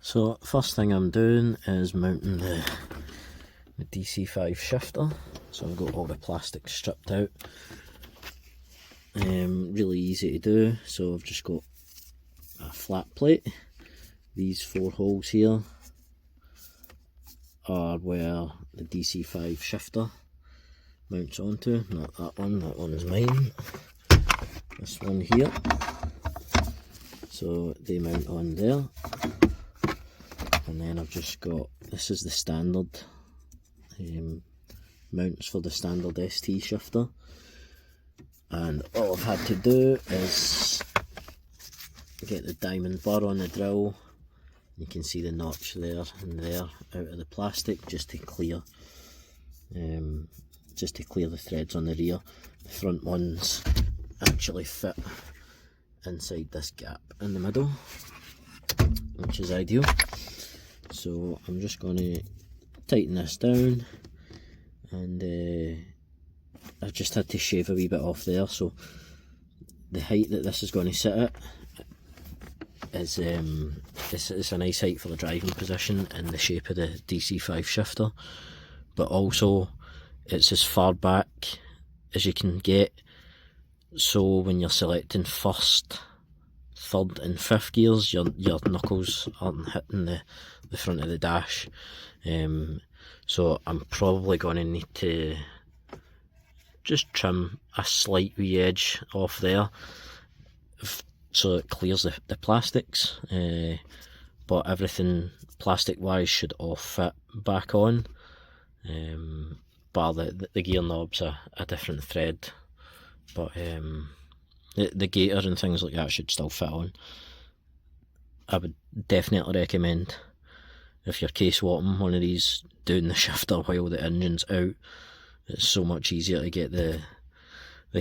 So first thing I'm doing is mounting the DC5 shifter. So I've got all the plastic stripped out. Really easy to do. So I've just got a flat plate. These 4 holes here are where the DC5 shifter mounts onto. Not that one is mine. This one here. So they mount on there. And then I've just got, this is the standard mounts for the standard ST shifter. And all I've had to do is get the diamond bar on the drill. You can see the notch there and there out of the plastic just to clear the threads on the rear. The front ones actually fit inside this gap in the middle, which is ideal. So I'm just going to tighten this down, and I've just had to shave a wee bit off there, so the height that this is going to sit at is it's a nice height for the driving position in the shape of the DC5 shifter, but also it's as far back as you can get, so when you're selecting first, third and fifth gears, your knuckles aren't hitting the front of the dash. So I'm probably going to need to just trim a slight wee edge off there so it clears the plastics, but everything plastic wise should all fit back on, bar the gear knobs are a different thread, but the gator and things like that should still fit on. I would definitely recommend, if you're K-swapping one of these, doing the shifter while the engine's out. It's so much easier to get the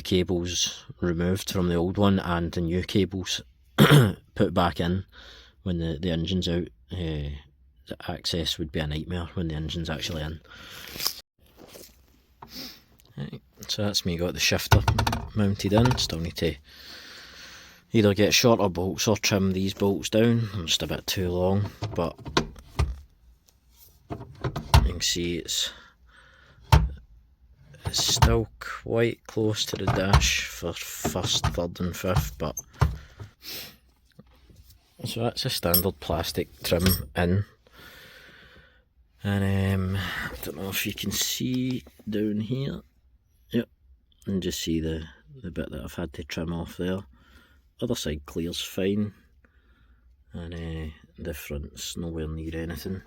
cables removed from the old one and the new cables put back in when the engine's out. The access would be a nightmare when the engine's actually in. Right, so that's me got the shifter mounted in. Still need to either get shorter bolts or trim these bolts down. I'm just a bit too long, but you can see it's still quite close to the dash for first, third and fifth, but so that's a standard plastic trim in. And I don't know if you can see down here, yep, and just see the bit that I've had to trim off there. Other side clears fine, and the front's nowhere near anything.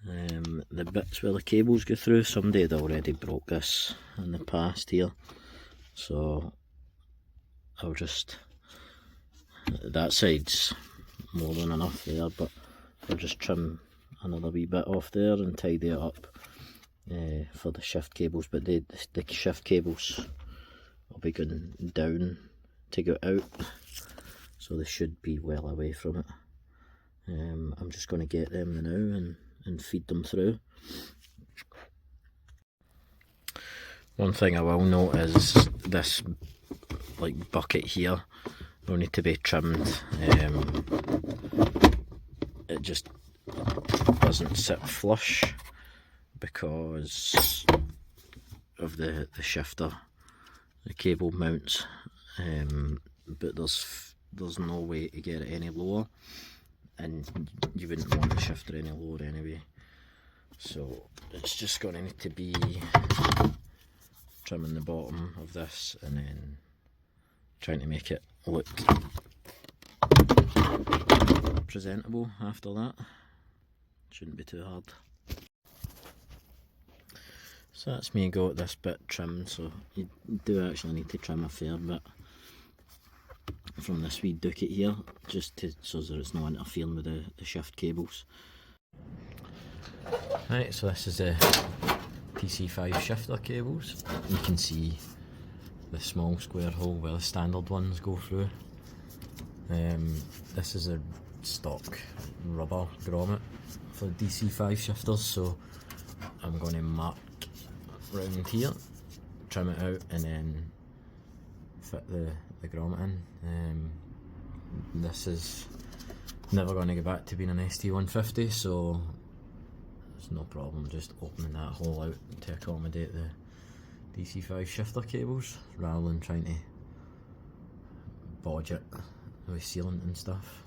The bits where the cables go through, somebody had already broke this in the past here, so I'll just, that side's more than enough there, but I'll just trim another wee bit off there and tidy it up for the shift cables. But the shift cables will be going down to go out, so they should be well away from it. I'm just going to get them now and feed them through. One thing I will note is this like bucket here will need to be trimmed. It just doesn't sit flush because of the shifter, the cable mounts, but there's no way to get it any lower, and you wouldn't want the shifter any lower anyway, so it's just going to need to be trimming the bottom of this and then trying to make it look presentable after that. Shouldn't be too hard. So that's me got this bit trimmed, so you do actually need to trim a fair bit from this wee ducket here, just so that it's not interfering with the shift cables. Right, so this is the DC5 shifter cables. You can see the small square hole where the standard ones go through. This is a stock rubber grommet for DC5 shifters, so I'm going to mark round here, trim it out and then fit the grommet in. This is never going to go back to being an ST150, so it's no problem just opening that hole out to accommodate the DC5 shifter cables rather than trying to bodge it with sealant and stuff.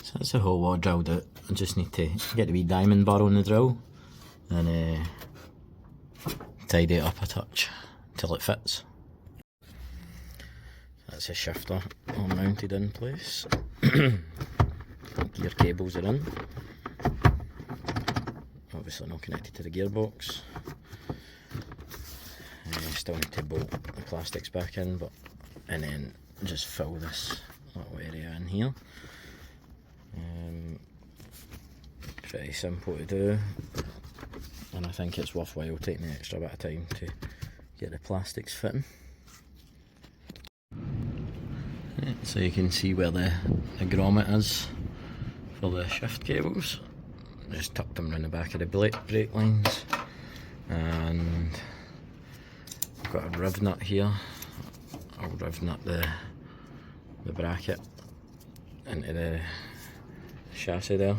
So that's the hole all drilled out. I just need to get the wee diamond burrow in the drill and tidy it up a touch until it fits. That's a shifter all mounted in place. Gear cables are in. Obviously not connected to the gearbox. Still need to bolt the plastics back in, and then just fill this little area in here. Pretty simple to do, and I think it's worthwhile taking the extra bit of time to get the plastics fitting. So you can see where the grommet is for the shift cables. Just tucked them around the back of the brake lines, and I've got a riv nut here. I'll riv nut the bracket into the chassis there,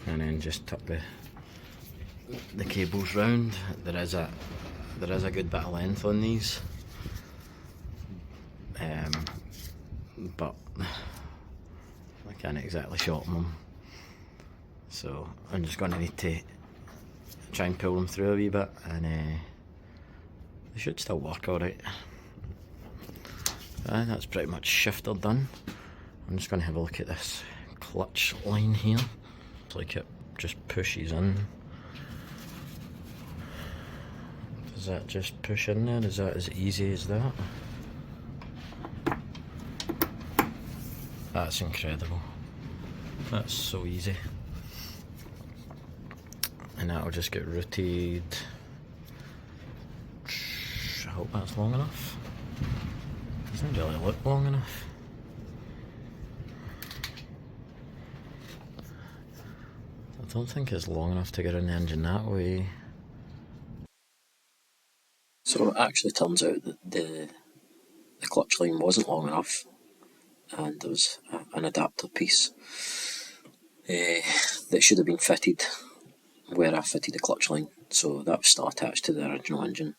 and then just tuck the cables round. There is a good bit of length on these, but I can't exactly shorten them, so I'm just going to need to try and pull them through a wee bit, and they should still work alright. That's pretty much shifter done. I'm just going to have a look at this clutch line here. It's like it just pushes in. Does that just push in there? Is that as easy as that? That's incredible. That's so easy. And that'll just get routed. I hope that's long enough. Doesn't really look long enough. I don't think it's long enough to get in the engine that way. So it actually turns out that the clutch line wasn't long enough, and there was an adapter piece that should have been fitted where I fitted the clutch line, so that was still attached to the original engine.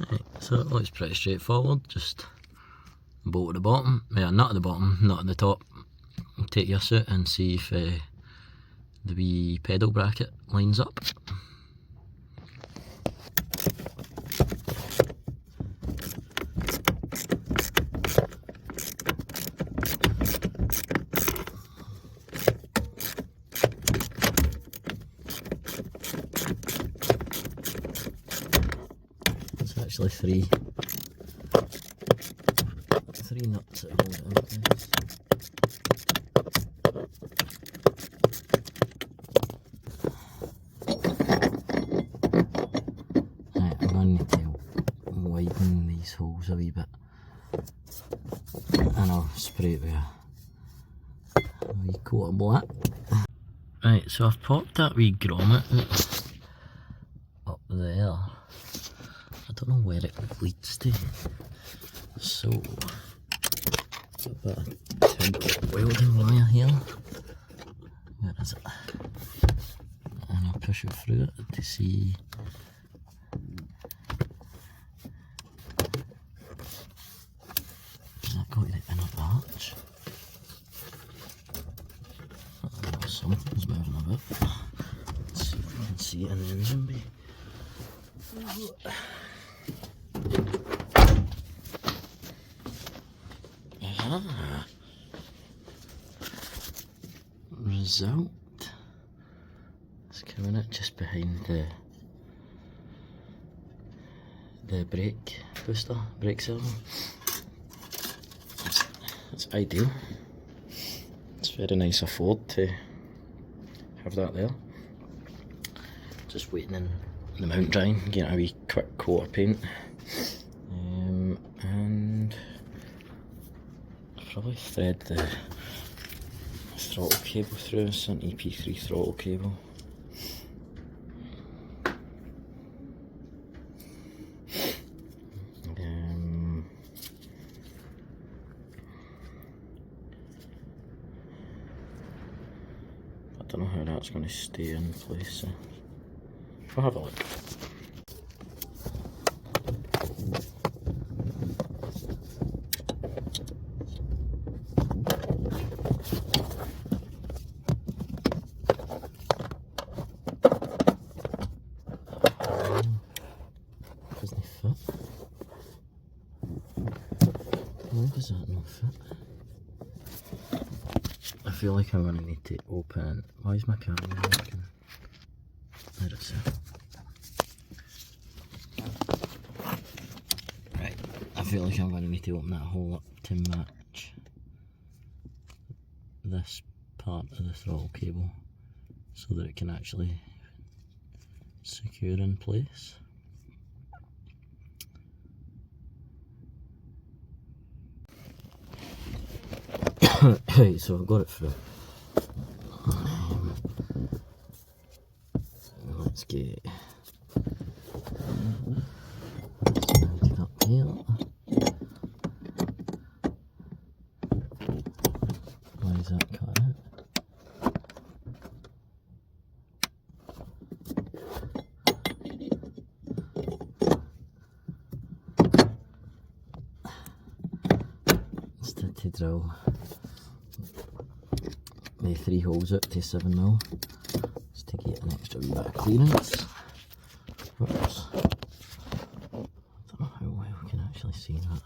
Right, so it looks pretty straightforward. Just bolt at the bottom, yeah, nut at the bottom, nut at the top. Take your suit and see if the wee pedal bracket lines up. It's actually three nuts that hold it in place. Right, I'm going to need to widen these holes a wee bit, and I'll spray it with a wee coat of black. Right, so I've popped that wee grommet up there. I don't know where it leads to, so a bit of TIG welding wire here. Where is it? And I'll push it through it to see. Is that going to the inner arch? Oh, something's moving a bit. Let's see if I can see it in the engine bay. Ah. Result. It's coming out just behind the brake booster, brake servo. It's ideal. It's very nice of Ford to have that there. Just waiting in the mount drying, getting a wee quick coat of paint, and I'll probably thread the throttle cable through. It's an EP3 throttle cable. that's going to stay in place. So we'll have a look. Doesn't fit. Why does that not fit? I feel like I'm going to need to open. Why is my camera working? There it's it. Right, I feel like I'm going to need to open that hole up to match this part of the throttle cable so that it can actually secure in place. Right, so I've got it through. Let's get mounted up here. Why is that cut out? Instead to drill the 3 holes out to 7mm, just to get an extra wee bit of clearance. Whoops. I don't know how well we can actually see that.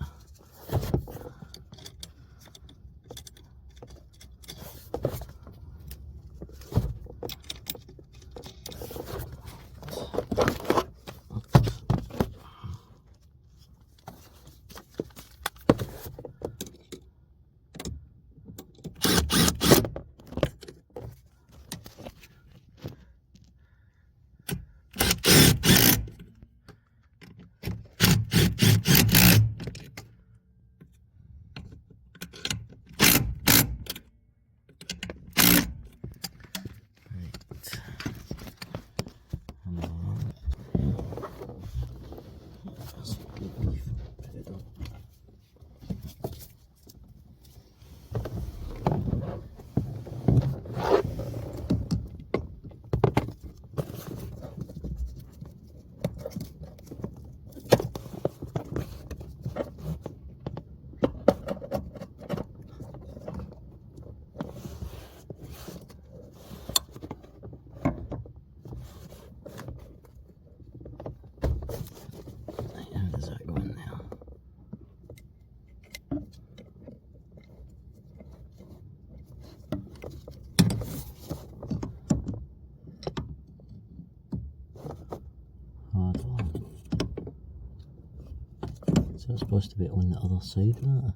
So it's supposed to be on the other side of that.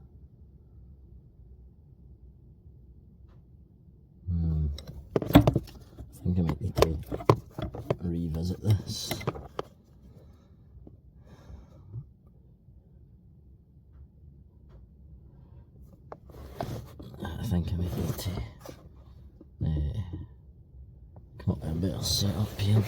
I think I might need to revisit this. I think I might need to come up with a better setup here.